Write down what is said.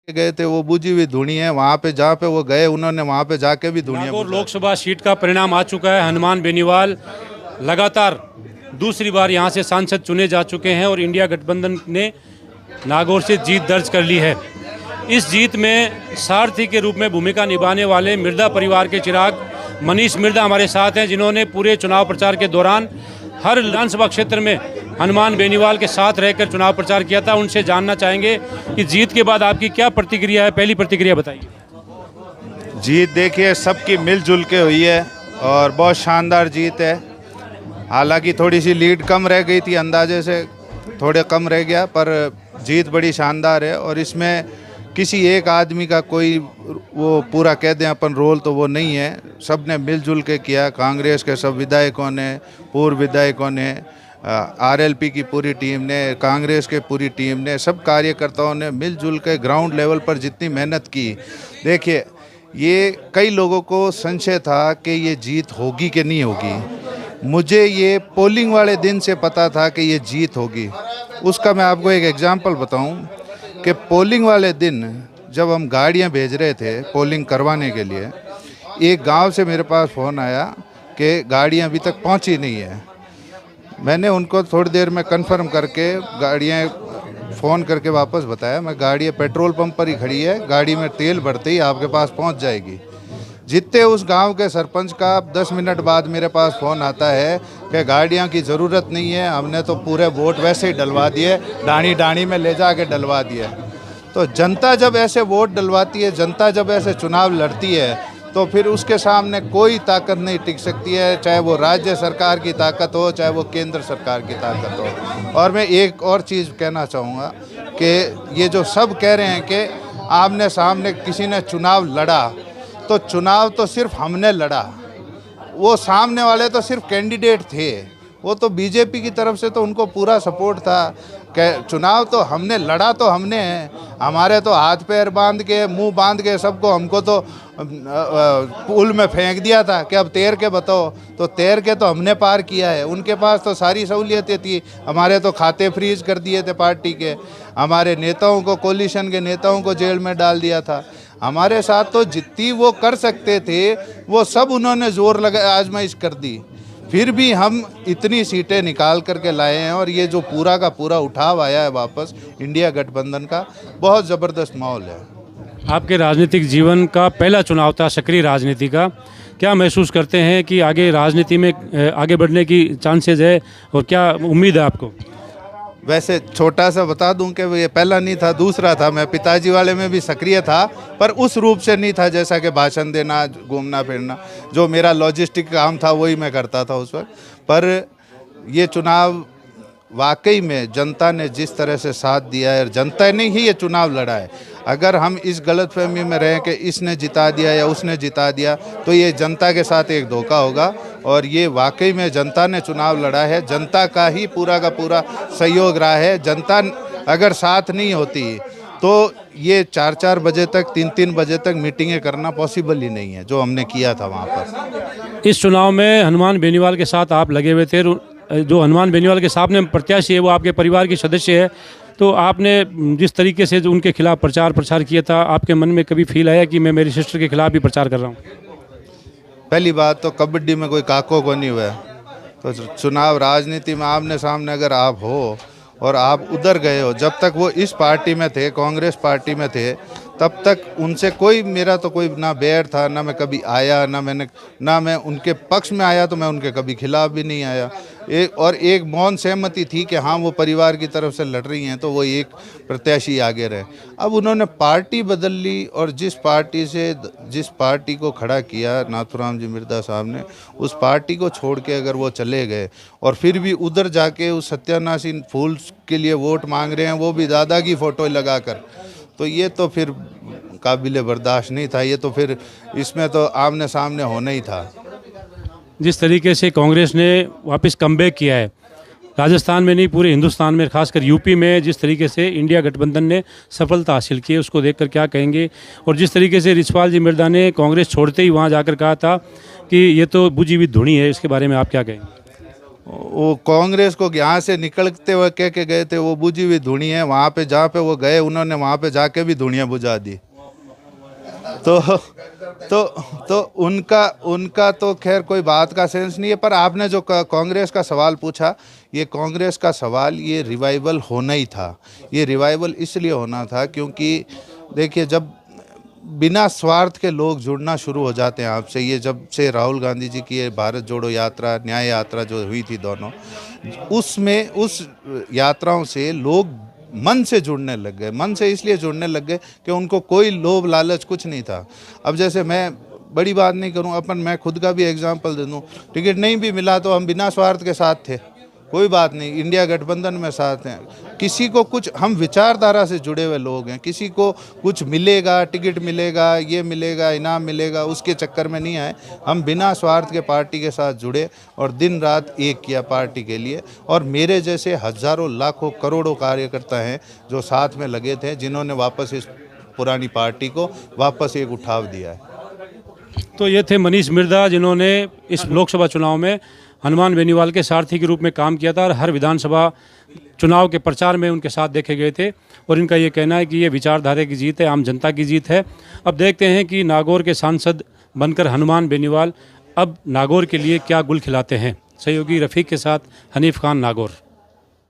गए थे वो बुझी हुई धुनी है। वहाँ पे जहाँ पे वो गए उन्होंने वहाँ पे जाके भी धुनिया नागौर लोकसभा सीट का परिणाम आ चुका है। हनुमान बेनीवाल लगातार दूसरी बार यहां से सांसद चुने जा चुके हैं और इंडिया गठबंधन ने नागौर से जीत दर्ज कर ली है। इस जीत में सारथी के रूप में भूमिका निभाने वाले मिर्दा परिवार के चिराग मनीष मिर्दा हमारे साथ हैं, जिन्होंने पूरे चुनाव प्रचार के दौरान हर विधानसभा क्षेत्र में हनुमान बेनीवाल के साथ रहकर चुनाव प्रचार किया था। उनसे जानना चाहेंगे कि जीत के बाद आपकी क्या प्रतिक्रिया है। पहली प्रतिक्रिया बताइए। जीत देखिए सबकी मिलजुल के हुई है और बहुत शानदार जीत है। हालांकि थोड़ी सी लीड कम रह गई थी, अंदाजे से थोड़े कम रह गया, पर जीत बड़ी शानदार है। और इसमें किसी एक आदमी का कोई वो पूरा कह दें अपन रोल तो वो नहीं है, सब ने मिलजुल के किया। कांग्रेस के सब विधायकों ने, पूर्व विधायकों ने, आरएलपी की पूरी टीम ने, कांग्रेस के पूरी टीम ने, सब कार्यकर्ताओं ने मिलजुल के ग्राउंड लेवल पर जितनी मेहनत की। देखिए ये कई लोगों को संशय था कि ये जीत होगी कि नहीं होगी। मुझे ये पोलिंग वाले दिन से पता था कि ये जीत होगी। उसका मैं आपको एक एग्जांपल बताऊं कि पोलिंग वाले दिन जब हम गाड़ियां भेज रहे थे पोलिंग करवाने के लिए, एक गांव से मेरे पास फ़ोन आया कि गाड़ियां अभी तक पहुंची नहीं है। मैंने उनको थोड़ी देर में कंफर्म करके गाड़ियां फ़ोन करके वापस बताया, मैं गाड़ी पेट्रोल पंप पर ही खड़ी है, गाड़ी में तेल भरते ही आपके पास पहुंच जाएगी। जितने उस गांव के सरपंच का 10 मिनट बाद मेरे पास फ़ोन आता है कि गाड़ियां की ज़रूरत नहीं है, हमने तो पूरे वोट वैसे ही डलवा दिए, डाणी डाणी में ले जा के डलवा दिए। तो जनता जब ऐसे वोट डलवाती है, जनता जब ऐसे चुनाव लड़ती है, तो फिर उसके सामने कोई ताकत नहीं टिक सकती है, चाहे वो राज्य सरकार की ताकत हो, चाहे वो केंद्र सरकार की ताकत हो। और मैं एक और चीज़ कहना चाहूँगा कि ये जो सब कह रहे हैं कि आमने सामने किसी ने चुनाव लड़ा, तो चुनाव तो सिर्फ हमने लड़ा, वो सामने वाले तो सिर्फ कैंडिडेट थे, वो तो बीजेपी की तरफ से तो उनको पूरा सपोर्ट था। चुनाव तो हमने लड़ा, तो हमने हैं। हमारे तो हाथ पैर बांध के, मुंह बांध के सबको, हमको तो पुल में फेंक दिया था कि अब तैर के बताओ, तो तैर के तो हमने पार किया है। उनके पास तो सारी सहूलियतें थी, हमारे तो खाते फ्रीज कर दिए थे पार्टी के, हमारे नेताओं को, कोलिशन के नेताओं को जेल में डाल दिया था। हमारे साथ तो जितनी वो कर सकते थे वो सब उन्होंने जोर लगा आजमाइश कर दी, फिर भी हम इतनी सीटें निकाल करके लाए हैं। और ये जो पूरा का पूरा उठाव आया है वापस इंडिया गठबंधन का, बहुत ज़बरदस्त माहौल है। आपके राजनीतिक जीवन का पहला चुनाव था, सक्रिय राजनीति का। क्या महसूस करते हैं कि आगे राजनीति में आगे बढ़ने की चांसेस है और क्या उम्मीद है आपको? वैसे छोटा सा बता दूं कि ये पहला नहीं था, दूसरा था। मैं पिताजी वाले में भी सक्रिय था, पर उस रूप से नहीं था, जैसा कि भाषण देना, घूमना फिरना, जो मेरा लॉजिस्टिक काम था वही मैं करता था उस वक्त। पर ये चुनाव वाकई में जनता ने जिस तरह से साथ दिया है, जनता ने ही ये चुनाव लड़ा है। अगर हम इस गलतफहमी में रहें कि इसने जिता दिया या उसने जिता दिया, तो ये जनता के साथ एक धोखा होगा। और ये वाकई में जनता ने चुनाव लड़ा है, जनता का ही पूरा का पूरा सहयोग रहा है। जनता अगर साथ नहीं होती तो ये 4-4 बजे तक, 3-3 बजे तक मीटिंगें करना पॉसिबल ही नहीं है, जो हमने किया था वहाँ पर। इस चुनाव में हनुमान बेनीवाल के साथ आप लगे हुए थे। जो हनुमान बेनीवाल के सामने प्रत्याशी है वो आपके परिवार की सदस्य है, तो आपने जिस तरीके से जो उनके खिलाफ प्रचार किया था, आपके मन में कभी फील आया कि मैं मेरी सिस्टर के खिलाफ भी प्रचार कर रहा हूँ? पहली बात तो कबड्डी में कोई काको को नहीं हुआ है, तो चुनाव राजनीति में आमने सामने अगर आप हो और आप उधर गए हो, जब तक वो इस पार्टी में थे, कांग्रेस पार्टी में थे, तब तक उनसे कोई, मेरा तो कोई ना बैर था, ना मैं कभी आया, ना मैं उनके पक्ष में आया, तो मैं उनके कभी खिलाफ भी नहीं आया। एक मौन सहमति थी कि हाँ वो परिवार की तरफ से लड़ रही हैं, तो वो एक प्रत्याशी आगे रहे। अब उन्होंने पार्टी बदल ली और जिस पार्टी को खड़ा किया नाथूराम जी मिर्दा साहब ने, उस पार्टी को छोड़ के अगर वो चले गए और फिर भी उधर जाके उस सत्यानाशी फूल के लिए वोट मांग रहे हैं, वो भी दादा की फ़ोटो लगाकर, तो ये तो फिर काबिल बर्दाश्त नहीं था। ये तो फिर इसमें तो आमने सामने होना ही था। जिस तरीके से कांग्रेस ने वापस कमबैक किया है, राजस्थान में नहीं पूरे हिंदुस्तान में, खासकर यूपी में जिस तरीके से इंडिया गठबंधन ने सफलता हासिल की है, उसको देखकर क्या कहेंगे? और जिस तरीके से रिछपाल जी मिर्दा ने कांग्रेस छोड़ते ही वहाँ जाकर कहा था कि ये तो बुझी हुई धुनी है, इसके बारे में आप क्या कहेंगे? वो कांग्रेस को यहाँ से निकलते हुए कह के गए थे वो बुझी हुई धुनी है, वहाँ पे जहाँ पे वो गए उन्होंने वहाँ पे जाके भी धुनियाँ बुझा दी। तो उनका तो खैर कोई बात का सेंस नहीं है। पर आपने जो कांग्रेस का सवाल पूछा, ये कांग्रेस का सवाल, ये रिवाइवल होना ही था। ये रिवाइवल इसलिए होना था क्योंकि देखिए, जब बिना स्वार्थ के लोग जुड़ना शुरू हो जाते हैं आपसे, ये जब से राहुल गांधी जी की ये भारत जोड़ो यात्रा, न्याय यात्रा जो हुई थी दोनों, उसमें उस यात्राओं से लोग मन से जुड़ने लग गए। मन से इसलिए जुड़ने लग गए कि उनको कोई लोभ लालच कुछ नहीं था। अब जैसे मैं बड़ी बात नहीं करूं, मैं खुद का भी एग्जांपल दे दूं, टिकट नहीं भी मिला तो हम बिना स्वार्थ के साथ थे, कोई बात नहीं, इंडिया गठबंधन में साथ हैं। किसी को कुछ, हम विचारधारा से जुड़े हुए लोग हैं, किसी को कुछ मिलेगा, टिकट मिलेगा, ये मिलेगा, इनाम मिलेगा, उसके चक्कर में नहीं आए। हम बिना स्वार्थ के पार्टी के साथ जुड़े और दिन रात एक किया पार्टी के लिए। और मेरे जैसे हजारों लाखों करोड़ों कार्यकर्ता हैं जो साथ में लगे थे, जिन्होंने वापस इस पुरानी पार्टी को वापस एक उठाव दिया है। तो ये थे मनीष मिर्धा, जिन्होंने इस लोकसभा चुनाव में हनुमान बेनीवाल के सारथी के रूप में काम किया था और हर विधानसभा चुनाव के प्रचार में उनके साथ देखे गए थे। और इनका ये कहना है कि ये विचारधारा की जीत है, आम जनता की जीत है। अब देखते हैं कि नागौर के सांसद बनकर हनुमान बेनीवाल अब नागौर के लिए क्या गुल खिलाते हैं। सहयोगी रफ़ीक के साथ हनीफ खान, नागौर।